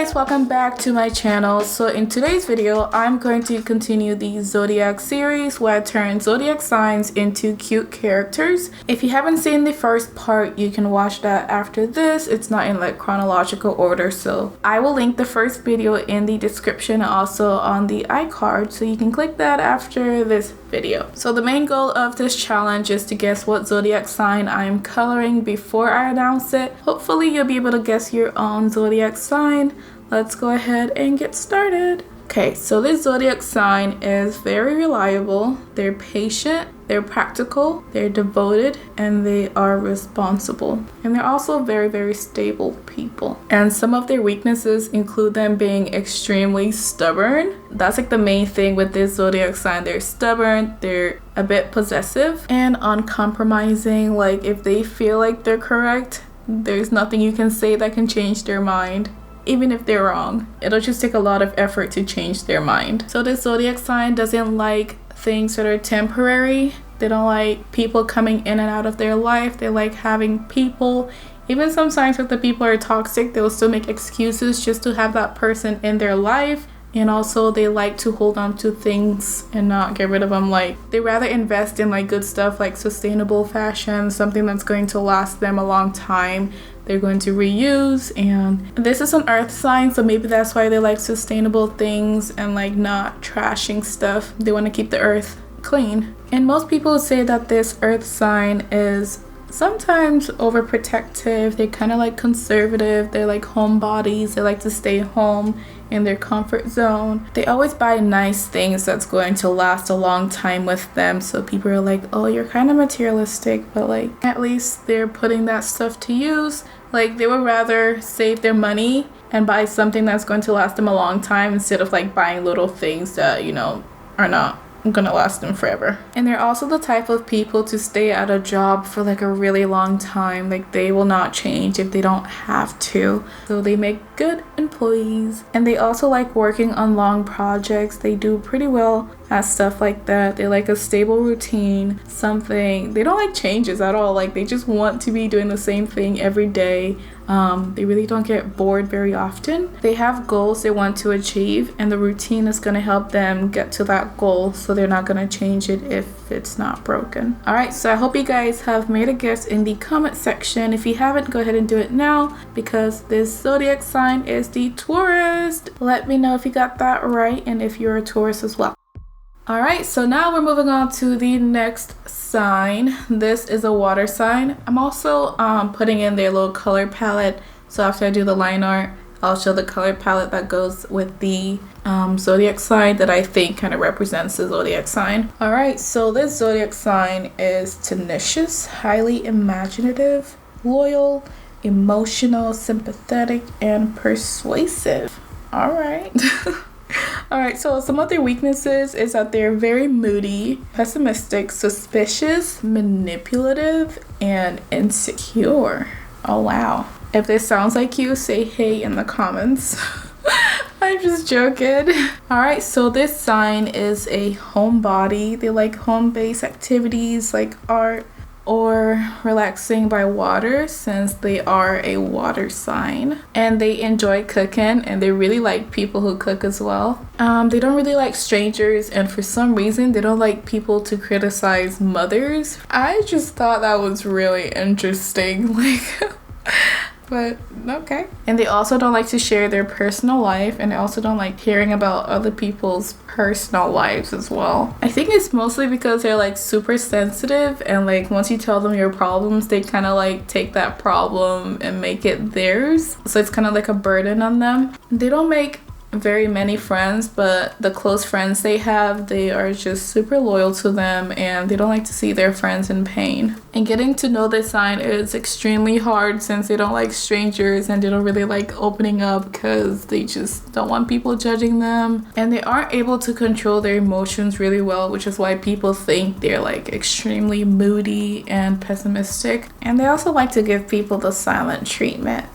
guys, welcome back to my channel. So in today's video, I'm going to continue the Zodiac series where I turn zodiac signs into cute characters. If you haven't seen the first part, you can watch that after this. It's not in like chronological order, so I will link the first video in the description and also on the iCard, so you can click that after this video. So the main goal of this challenge is to guess what zodiac sign I'm coloring before I announce it. Hopefully you'll be able to guess your own zodiac sign. Let's go ahead and get started. Okay, so this zodiac sign is very reliable. They're patient, they're practical, they're devoted, and they are responsible. And they're also very stable people. And some of their weaknesses include them being extremely stubborn. That's like the main thing with this zodiac sign. They're stubborn, they're a bit possessive, and uncompromising. Like if they feel like they're correct, there's nothing you can say that can change their mind. Even if they're wrong, it'll just take a lot of effort to change their mind. So this zodiac sign doesn't like things that are temporary. They don't like people coming in and out of their life. They like having people. Even sometimes if the people are toxic, they'll still make excuses just to have that person in their life. And also they like to hold on to things and not get rid of them. Like they rather invest in like good stuff like sustainable fashion, something that's going to last them a long time. They're going to reuse, and this is an earth sign, so maybe that's why they like sustainable things and like not trashing stuff. They want to keep the earth clean. And most people say that this earth sign is sometimes overprotective. They're kind of like conservative. They're like homebodies. They like to stay home in their comfort zone. They always buy nice things that's going to last a long time with them. So people are like, oh, you're kind of materialistic, but like at least they're putting that stuff to use. Like they would rather save their money and buy something that's going to last them a long time instead of like buying little things that, you know, are not gonna last them forever. And they're also the type of people to stay at a job for like a really long time. Like they will not change if they don't have to. So they make good employees. And they also like working on long projects. They do pretty well at stuff like that. They like a stable routine, something. They don't like changes at all. Like they just want to be doing the same thing every day. They really don't get bored very often. They have goals they want to achieve, and the routine is going to help them get to that goal, so they're not going to change it if it's not broken. Alright, so I hope you guys have made a guess in the comment section. If you haven't, go ahead and do it now, because this zodiac sign is the Taurus. Let me know if you got that right and if you're a Taurus as well. Alright, so now we're moving on to the next sign. This is a water sign. I'm also putting in their little color palette. So after I do the line art, I'll show the color palette that goes with the zodiac sign that I think kind of represents the zodiac sign. Alright, so this zodiac sign is tenacious, highly imaginative, loyal, emotional, sympathetic, and persuasive. Alright. Alright, so some of their weaknesses is that they're very moody, pessimistic, suspicious, manipulative, and insecure. Oh wow. If this sounds like you, say hey in the comments. I'm just joking. Alright, so this sign is a homebody. They like home-based activities like art or relaxing by water, since they are a water sign. And they enjoy cooking, and they really like people who cook as well. They don't really like strangers, and for some reason they don't like people to criticize mothers. I just thought that was really interesting. Like but okay. And they also don't like to share their personal life, and they also don't like hearing about other people's personal lives as well. I think it's mostly because they're like super sensitive, and like once you tell them your problems, they kind of like take that problem and make it theirs. So it's kind of like a burden on them. They don't make very many friends, but the close friends they have, they are just super loyal to them, and they don't like to see their friends in pain. And getting to know this sign is extremely hard, since they don't like strangers and they don't really like opening up because they just don't want people judging them, and they aren't able to control their emotions really well, which is why people think they're like extremely moody and pessimistic. And they also like to give people the silent treatment.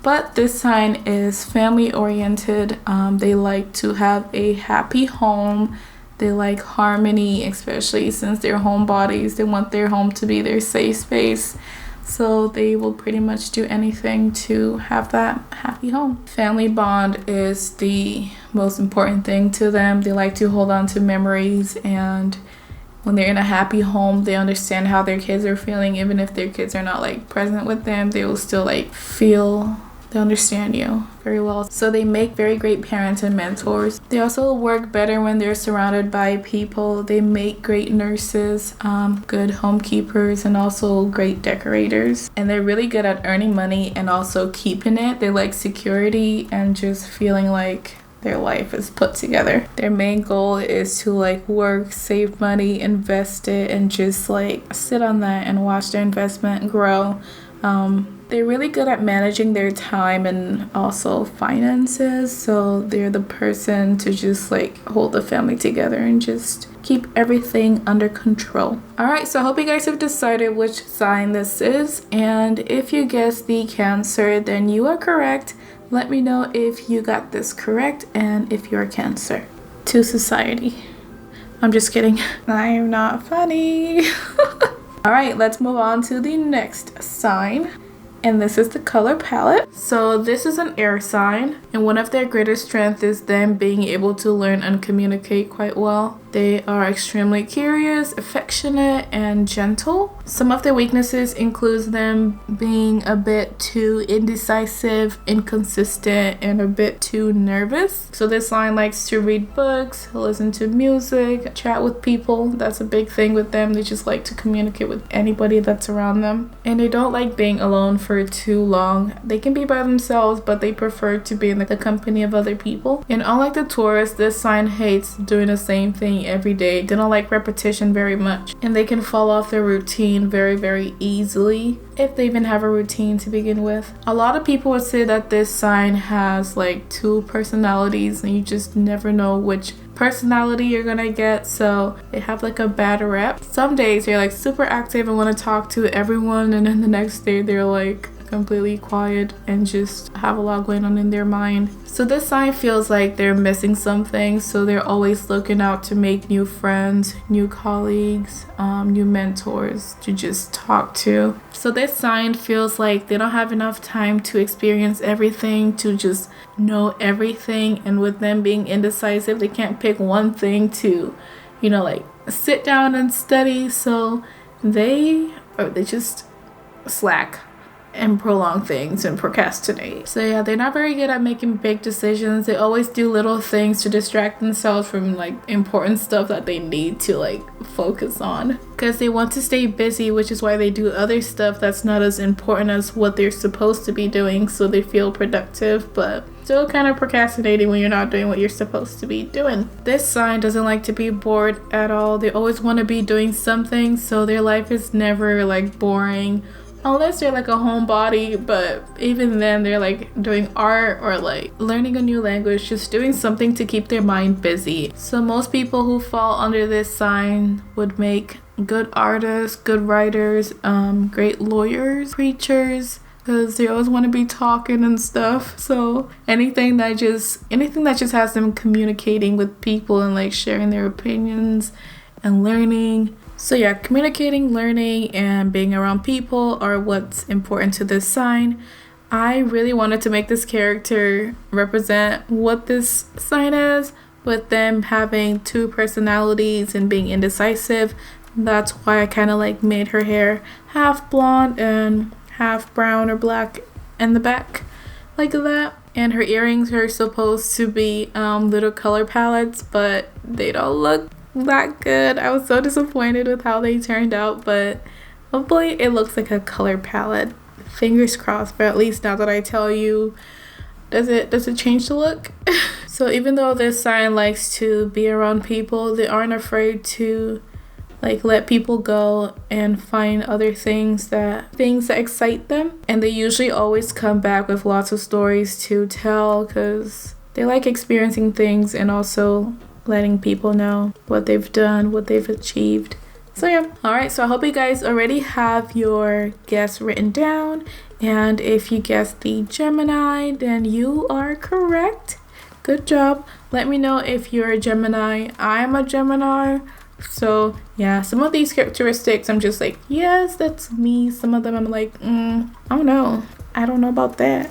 But this sign is family oriented. They like to have a happy home. They like harmony, especially since they're homebodies. They want their home to be their safe space. so they will pretty much do anything to have that happy home. Family bond is the most important thing to them. They like to hold on to memories, and when they're in a happy home, they understand how their kids are feeling. Even if their kids are not like present with them, they will still like feel, they understand you very well. So they make very great parents and mentors. They also work better when they're surrounded by people. They make great nurses, good homekeepers, and also great decorators. And they're really good at earning money and also keeping it. They like security and just feeling like their life is put together. Their main goal is to like work, save money, invest it, and just like sit on that and watch their investment grow. They're really good at managing their time and also finances, so they're the person to just like hold the family together and just keep everything under control. Alright, so I hope you guys have decided which sign this is, and if you guessed the Cancer, then you are correct. Let me know if you got this correct and if you're Cancer. To society. I'm just kidding. I'm not funny. Alright, let's move on to the next sign. And this is the color palette. So this is an air sign, and one of their greatest strengths is them being able to learn and communicate quite well. They are extremely curious, affectionate, and gentle. Some of their weaknesses includes them being a bit too indecisive, inconsistent, and a bit too nervous. So this sign likes to read books, listen to music, chat with people. That's a big thing with them. They just like to communicate with anybody that's around them. And they don't like being alone for too long. They can be by themselves, but they prefer to be in the company of other people. And unlike the Taurus, this sign hates doing the same thing every day. They don't like repetition very much, and they can fall off their routine very easily, if they even have a routine to begin with. A lot of people would say that this sign has like two personalities, and you just never know which personality you're gonna get, so they have like a bad rep. Some days they're like super active and want to talk to everyone, and then the next day they're like completely quiet and just have a lot going on in their mind. So this sign feels like they're missing something, so they're always looking out to make new friends, new colleagues, new mentors to just talk to. So this sign feels like they don't have enough time to experience everything, to just know everything, and with them being indecisive, they can't pick one thing to, you know, like sit down and study. So they just slack and prolong things and procrastinate. So yeah, they're not very good at making big decisions. They always do little things to distract themselves from like important stuff that they need to like focus on, because they want to stay busy, which is why they do other stuff that's not as important as what they're supposed to be doing, so they feel productive but still kind of procrastinating when you're not doing what you're supposed to be doing. This sign doesn't like to be bored at all. They always want to be doing something, so their life is never like boring, unless they're like a homebody, but even then they're like doing art or like learning a new language, just doing something to keep their mind busy. So most people who fall under this sign would make good artists, good writers, great lawyers, preachers, because they always want to be talking and stuff. So anything that just has them communicating with people and like sharing their opinions and learning. So yeah, communicating, learning, and being around people are what's important to this sign. I really wanted to make this character represent what this sign is, with them having two personalities and being indecisive. That's why I kind of like made her hair half blonde and half brown or black in the back, like that. And her earrings are supposed to be little color palettes, but they don't look that good. I was so disappointed with how they turned out, but hopefully it looks like a color palette. Fingers crossed. But at least now that I tell you, does it change the look? So even though this sign likes to be around people, they aren't afraid to like let people go and find other things that excite them, and they usually always come back with lots of stories to tell, because they like experiencing things and also letting people know what they've done, what they've achieved. So yeah. Alright, so I hope you guys already have your guess written down, and if you guessed the Gemini, then you are correct. Good job. Let me know if you're a Gemini. I'm a Gemini, So yeah, some of these characteristics I'm just like, yes, that's me. Some of them I'm like, I don't know about that.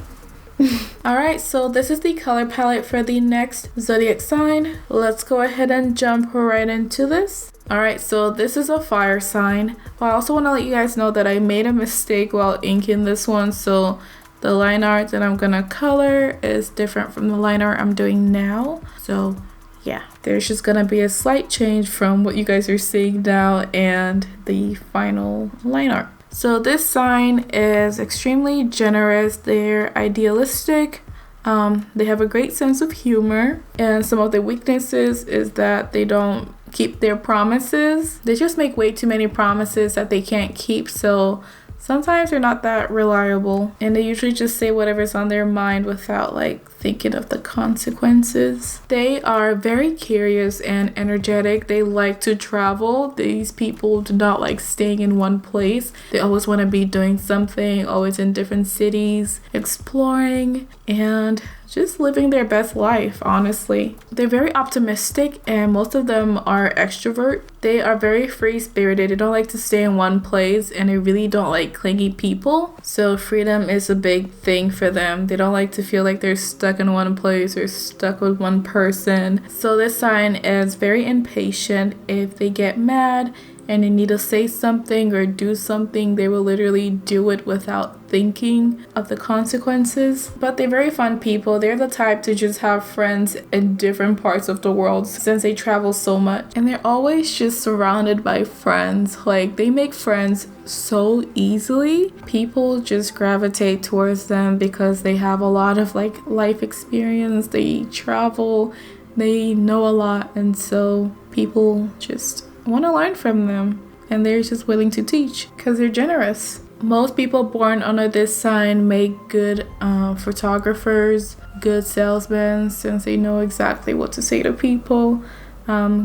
Alright, so this is the color palette for the next zodiac sign. Let's go ahead and jump right into this. Alright, so this is a fire sign. I also want to let you guys know that I made a mistake while inking this one, so the line art that I'm gonna color is different from the line art I'm doing now. So yeah, there's just gonna be a slight change from what you guys are seeing now and the final line art. So this sign is extremely generous. They're idealistic. They have a great sense of humor, and some of the weaknesses is that they don't keep their promises. They just make way too many promises that they can't keep, so sometimes they're not that reliable, and they usually just say whatever's on their mind without like thinking of the consequences. They are very curious and energetic. They like to travel. These people do not like staying in one place. They always want to be doing something, always in different cities, exploring, and just living their best life, honestly. They're very optimistic, and most of them are extrovert. They are very free-spirited. They don't like to stay in one place, and they really don't like clingy people. So freedom is a big thing for them. They don't like to feel like they're stuck in one place or stuck with one person. So this sign is very impatient. If they get mad and they need to say something or do something, they will literally do it without thinking of the consequences. But they're very fun people. They're the type to just have friends in different parts of the world since they travel so much. And they're always just surrounded by friends. Like, they make friends so easily. People just gravitate towards them because they have a lot of like life experience. They travel, they know a lot, and so people just want to learn from them, and they're just willing to teach because they're generous. Most people born under this sign make good photographers, good salesmen, since they know exactly what to say to people,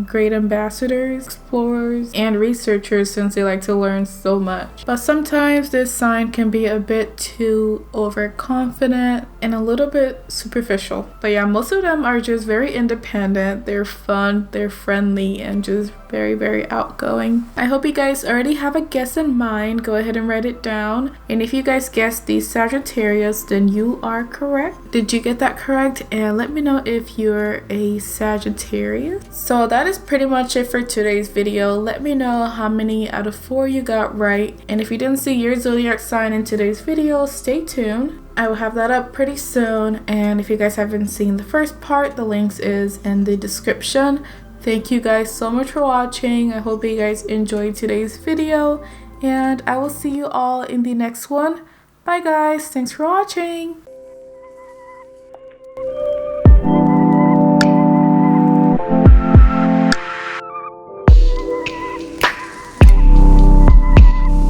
great ambassadors, explorers, and researchers, since they like to learn so much. But sometimes this sign can be a bit too overconfident and a little bit superficial. But yeah, most of them are just very independent. They're fun, they're friendly, and just very, very outgoing. I hope you guys already have a guess in mind. Go ahead and write it down. And if you guys guessed the Sagittarius, then you are correct. Did you get that correct? And let me know if you're a Sagittarius. So that is pretty much it for today's video. Let me know how many out of 4 you got right. And if you didn't see your zodiac sign in today's video, stay tuned. I will have that up pretty soon. And if you guys haven't seen the first part, the links is in the description. Thank you guys so much for watching. I hope you guys enjoyed today's video, and I will see you all in the next one. Bye guys, thanks for watching.